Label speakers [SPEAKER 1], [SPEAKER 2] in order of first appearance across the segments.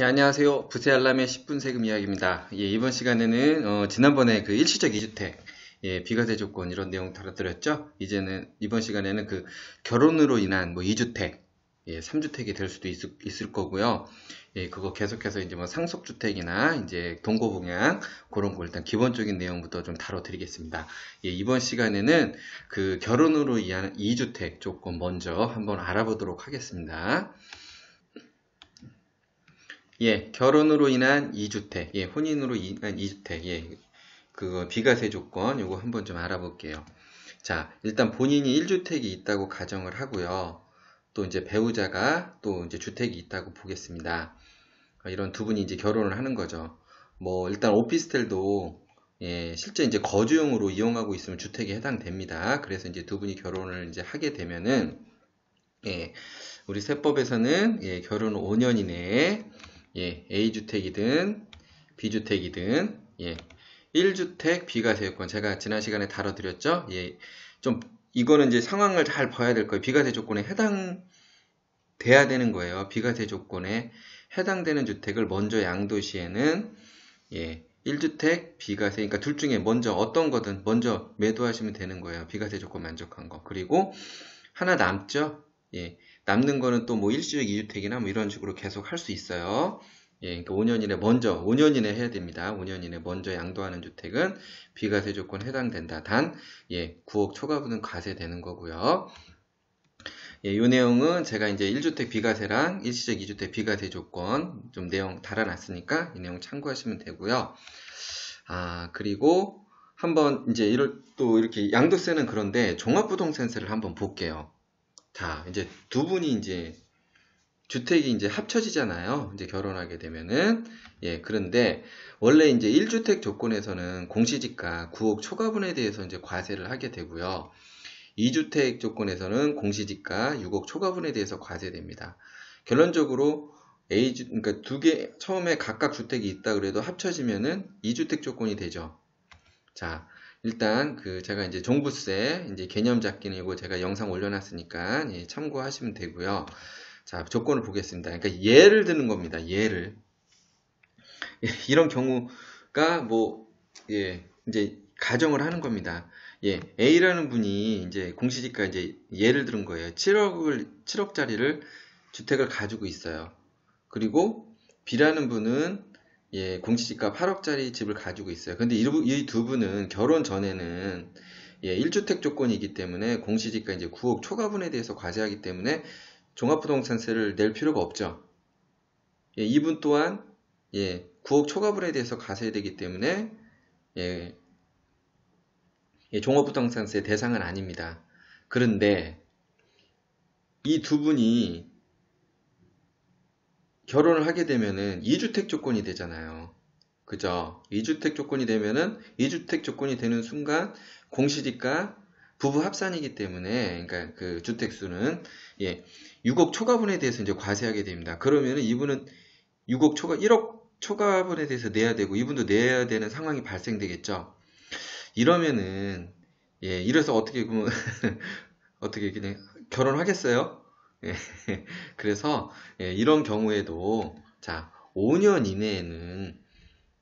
[SPEAKER 1] 예, 안녕하세요. 부세 알람의 10분 세금 이야기입니다. 예, 이번 시간에는 지난번에 그 일시적 2주택, 예, 비과세 조건 이런 내용 다뤄드렸죠. 이번 시간에는 그 결혼으로 인한 뭐 2주택, 예, 3주택이 될 수도 있을 거고요. 예, 그거 계속해서 이제 뭐 상속주택이나 이제 동거봉양 그런 거 일단 기본적인 내용부터 좀 다뤄드리겠습니다. 예, 이번 시간에는 그 결혼으로 인한 2주택 조건 먼저 한번 알아보도록 하겠습니다. 예, 결혼으로 인한 2주택, 예, 혼인으로 인한 2주택, 예, 그거 비과세 조건, 요거 한번 좀 알아볼게요. 자, 일단 본인이 1주택이 있다고 가정을 하고요. 또 이제 배우자가 또 이제 주택이 있다고 보겠습니다. 이런 두 분이 이제 결혼을 하는 거죠. 뭐, 일단 오피스텔도, 예, 실제 이제 거주용으로 이용하고 있으면 주택에 해당됩니다. 그래서 이제 두 분이 결혼을 이제 하게 되면은, 예, 우리 세법에서는, 예, 결혼 5년 이내에 예, A주택이든 B주택이든 예, 1주택 비과세요건 제가 지난 시간에 다뤄드렸죠. 예, 좀 이거는 이제 상황을 잘 봐야 될 거예요. 비과세 조건에 해당돼야 되는 거예요. 비과세 조건에 해당되는 주택을 먼저 양도시에는 예, 1주택 비과세 그러니까 둘 중에 먼저 어떤 거든 먼저 매도하시면 되는 거예요. 비과세 조건 만족한 거. 그리고 하나 남죠. 예, 남는 거는 또 뭐 일시적 2주택이나 뭐 이런 식으로 계속 할 수 있어요. 예, 그러니까 5년 이내 먼저 5년 이내 해야 됩니다. 5년 이내 먼저 양도하는 주택은 비과세 조건 해당된다. 단, 예, 9억 초과분은 과세되는 거고요. 예, 요 내용은 제가 이제 1주택 비과세랑 일시적 2주택 비과세 조건 좀 내용 달아놨으니까 이 내용 참고하시면 되고요. 아, 그리고 한번 이제 또 이렇게 양도세는 그런데 종합부동산세를 한번 볼게요. 자, 이제 두 분이 이제 주택이 이제 합쳐지잖아요. 이제 결혼하게 되면은. 예, 그런데 원래 이제 1주택 조건에서는 공시지가 9억 초과분에 대해서 이제 과세를 하게 되고요. 2주택 조건에서는 공시지가 6억 초과분에 대해서 과세됩니다. 결론적으로 그러니까 두 개, 처음에 각각 주택이 있다 그래도 합쳐지면은 2주택 조건이 되죠. 자, 일단 제가 이제 종부세 이제 개념 잡기는 이거 제가 영상 올려놨으니까 예, 참고하시면 되고요. 자, 조건을 보겠습니다. 그러니까 예를 드는 겁니다. 예를. 예, 이런 경우가 뭐, 예, 이제 가정을 하는 겁니다. 예, A라는 분이 이제 공시지가 이제 예를 들은 거예요. 7억짜리를 주택을 가지고 있어요. 그리고 B라는 분은 예, 공시지가 8억짜리 집을 가지고 있어요. 근데 이 두 분은 결혼 전에는 예, 1주택 조건이기 때문에 공시지가 이제 9억 초과분에 대해서 과세하기 때문에 종합부동산세를 낼 필요가 없죠. 예, 이분 또한 예, 9억 초과분에 대해서 과세되기 때문에 예, 예, 종합부동산세 대상은 아닙니다. 그런데 이 두 분이 결혼을 하게 되면은 2주택 조건이 되잖아요. 그죠? 2주택 조건이 되면은 2주택 조건이 되는 순간 공시지가 부부 합산이기 때문에 그러니까 그 주택 수는 예, 6억 초과분에 대해서 이제 과세하게 됩니다. 그러면은 이분은 1억 초과분에 대해서 내야 되고 이분도 내야 되는 상황이 발생되겠죠. 이러면은 예, 이래서 어떻게 보면 어떻게 그냥 결혼하겠어요? 예, 그래서 예, 이런 경우에도 자 5년 이내에는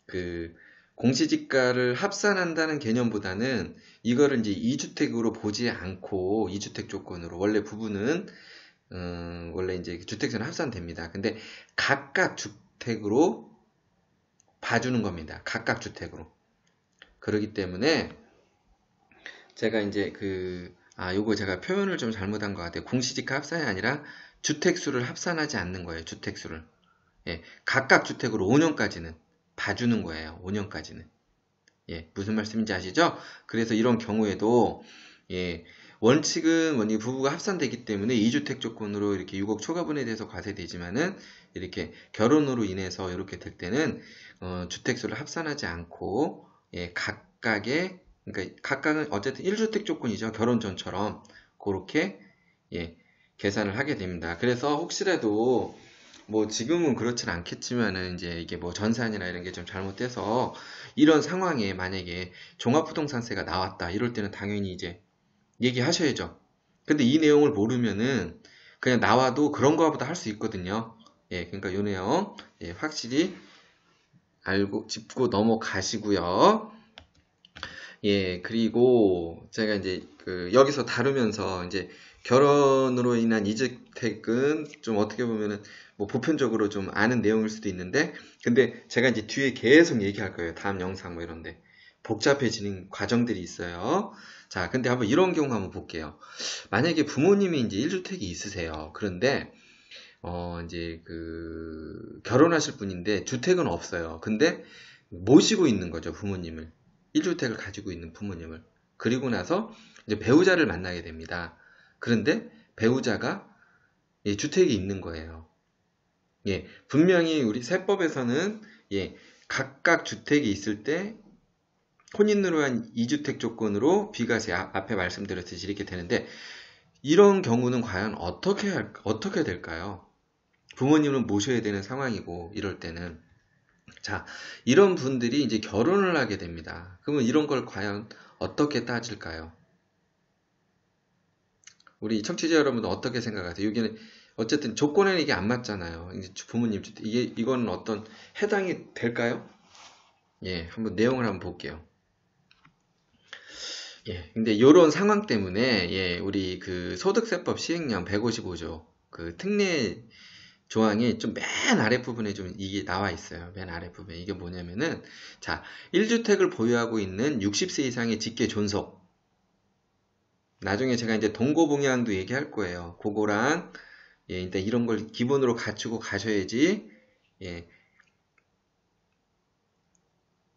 [SPEAKER 1] 그 공시지가를 합산한다는 개념보다는 이거를 이제 2주택으로 보지 않고 2주택 조건으로 원래 부부는 원래 이제 주택수는 합산됩니다. 근데 각각 주택으로 봐주는 겁니다. 각각 주택으로. 그러기 때문에 제가 이제 요거 제가 표현을 좀 잘못한 것 같아요. 공시지가 합산이 아니라 주택수를 합산하지 않는 거예요. 주택수를. 예, 각각 주택으로 5년까지는 봐주는 거예요. 5년까지는. 예, 무슨 말씀인지 아시죠? 그래서 이런 경우에도 예, 원칙은 부부가 합산되기 때문에 2주택 조건으로 이렇게 6억 초과분에 대해서 과세되지만은 이렇게 결혼으로 인해서 이렇게 될 때는 주택수를 합산하지 않고 예, 그러니까 각각은 어쨌든 1주택 조건이죠. 결혼 전처럼 그렇게 예, 계산을 하게 됩니다. 그래서 혹시라도 뭐 지금은 그렇진 않겠지만은 이제 이게 뭐 전산이나 이런 게 좀 잘못돼서 이런 상황에 만약에 종합부동산세가 나왔다 이럴 때는 당연히 이제 얘기하셔야죠. 근데 이 내용을 모르면은 그냥 나와도 그런 거보다 할 수 있거든요. 예, 그러니까 요 내용 예, 확실히 알고 짚고 넘어가시고요. 예, 그리고 제가 이제 여기서 다루면서 이제 결혼으로 인한 이주택은 좀 어떻게 보면은 뭐 보편적으로 좀 아는 내용일 수도 있는데, 근데 제가 이제 뒤에 계속 얘기할 거예요. 다음 영상 뭐 이런데. 복잡해지는 과정들이 있어요. 자, 근데 한번 이런 경우 한번 볼게요. 만약에 부모님이 이제 1주택이 있으세요. 그런데, 이제 결혼하실 분인데 주택은 없어요. 근데 모시고 있는 거죠, 부모님을. 1주택을 가지고 있는 부모님을. 그리고 나서 이제 배우자를 만나게 됩니다. 그런데 배우자가 예, 주택이 있는 거예요. 예, 분명히 우리 세법에서는 예, 각각 주택이 있을 때 혼인으로 한 2주택 조건으로 비과세 앞에 말씀드렸듯이 이렇게 되는데, 이런 경우는 과연 어떻게 될까요? 부모님은 모셔야 되는 상황이고 이럴 때는 자, 이런 분들이 이제 결혼을 하게 됩니다. 그러면 이런 걸 과연 어떻게 따질까요? 우리 청취자 여러분들 어떻게 생각하세요? 여기는 어쨌든 조건에는 이게 안 맞잖아요. 이제 부모님 이거는 어떤 해당이 될까요? 예, 한번 내용을 한번 볼게요. 예, 근데 이런 상황 때문에 예, 우리 소득세법 시행령 155조 특례 조항이 좀 맨 아랫부분에 좀 이게 나와 있어요. 맨 아랫부분에. 이게 뭐냐면은, 자, 1주택을 보유하고 있는 60세 이상의 직계 존속. 나중에 제가 이제 동거봉양도 얘기할 거예요. 그거랑, 예, 일단 이런 걸 기본으로 갖추고 가셔야지, 예,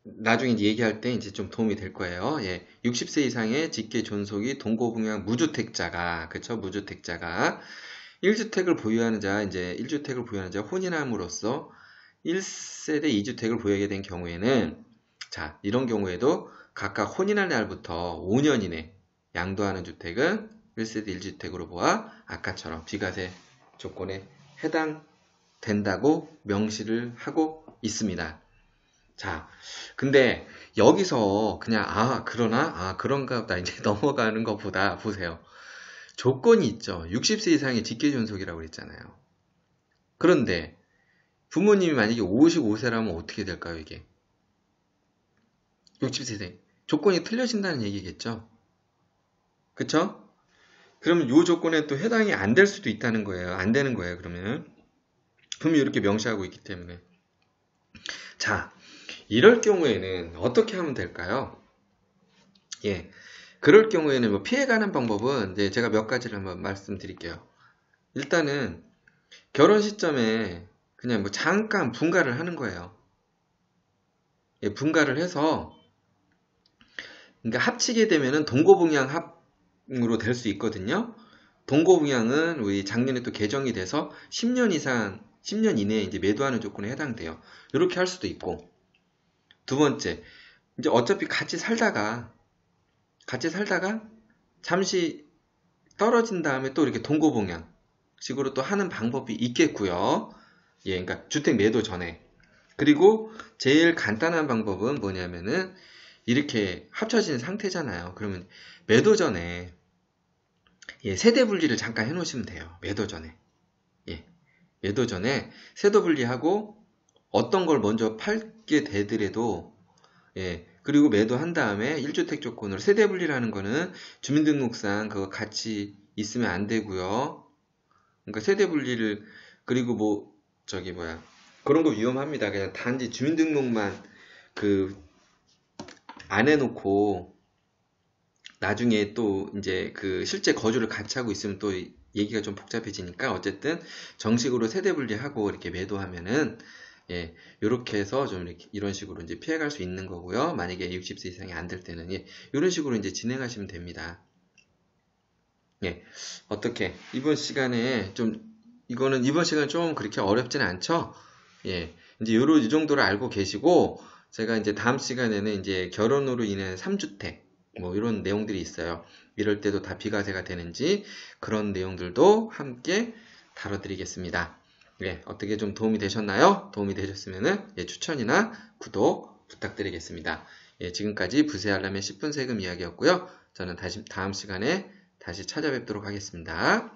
[SPEAKER 1] 나중에 이제 얘기할 때 이제 좀 도움이 될 거예요. 예, 60세 이상의 직계 존속이 동거봉양 무주택자가, 그쵸? 무주택자가 1주택을 보유하는 자, 이제 1주택을 보유하는 자 혼인함으로써 1세대 2주택을 보유하게 된 경우에는, 자, 이런 경우에도 각각 혼인할 날부터 5년 이내 양도하는 주택은 1세대 1주택으로 보아 아까처럼 비과세 조건에 해당된다고 명시를 하고 있습니다. 자, 근데 여기서 그냥 그런가 보다 이제 넘어가는 것보다 보세요. 조건이 있죠. 60세 이상의 직계존속이라고 그랬잖아요. 그런데 부모님이 만약에 55세라면 어떻게 될까요, 이게? 60세 조건이 틀려진다는 얘기겠죠? 그쵸? 그러면 이 조건에 또 해당이 안 될 수도 있다는 거예요. 안 되는 거예요, 그러면. 분명히 이렇게 명시하고 있기 때문에. 자, 이럴 경우에는 어떻게 하면 될까요? 예. 그럴 경우에는 뭐 피해가는 방법은 이제 제가 몇 가지를 한번 말씀드릴게요. 일단은 결혼 시점에 그냥 뭐 잠깐 분가를 하는 거예요. 예, 분가를 해서 그러니까 합치게 되면은 동거분양 합으로 될 수 있거든요. 동거분양은 우리 작년에 또 개정이 돼서 10년 이상, 10년 이내에 이제 매도하는 조건에 해당돼요. 이렇게 할 수도 있고. 두 번째, 이제 어차피 같이 살다가 잠시 떨어진 다음에 또 이렇게 동거분양 식으로 또 하는 방법이 있겠고요. 예, 그러니까 주택 매도 전에. 그리고 제일 간단한 방법은 뭐냐면은 이렇게 합쳐진 상태잖아요. 그러면 매도 전에 예, 세대 분리를 잠깐 해 놓으시면 돼요. 매도 전에. 예. 매도 전에 세대 분리하고 어떤 걸 먼저 팔게 되더라도 예. 그리고 매도한 다음에 1주택 조건으로 세대 분리라는 거는 주민등록상 그거 같이 있으면 안 되고요. 그러니까 세대 분리를 그리고 그런 거 위험합니다. 그냥 단지 주민등록만 안 해놓고 나중에 또 이제 실제 거주를 같이 하고 있으면 또 얘기가 좀 복잡해지니까 어쨌든 정식으로 세대 분리하고 이렇게 매도하면은 예, 요렇게 해서 좀 이런 식으로 이제 피해갈 수 있는 거고요. 만약에 60세 이상이 안 될 때는 예, 이런 식으로 이제 진행하시면 됩니다. 예, 어떻게 이번 시간에 이번 시간에 좀 그렇게 어렵지는 않죠? 예, 이제 이 정도를 알고 계시고 제가 이제 다음 시간에는 이제 결혼으로 인한 3주택 뭐 이런 내용들이 있어요. 이럴 때도 다 비과세가 되는지 그런 내용들도 함께 다뤄드리겠습니다. 예, 어떻게 좀 도움이 되셨나요? 도움이 되셨으면은 예, 추천이나 구독 부탁드리겠습니다. 예, 지금까지 부세알람의 10분 세금 이야기였고요. 저는 다음 시간에 다시 찾아뵙도록 하겠습니다.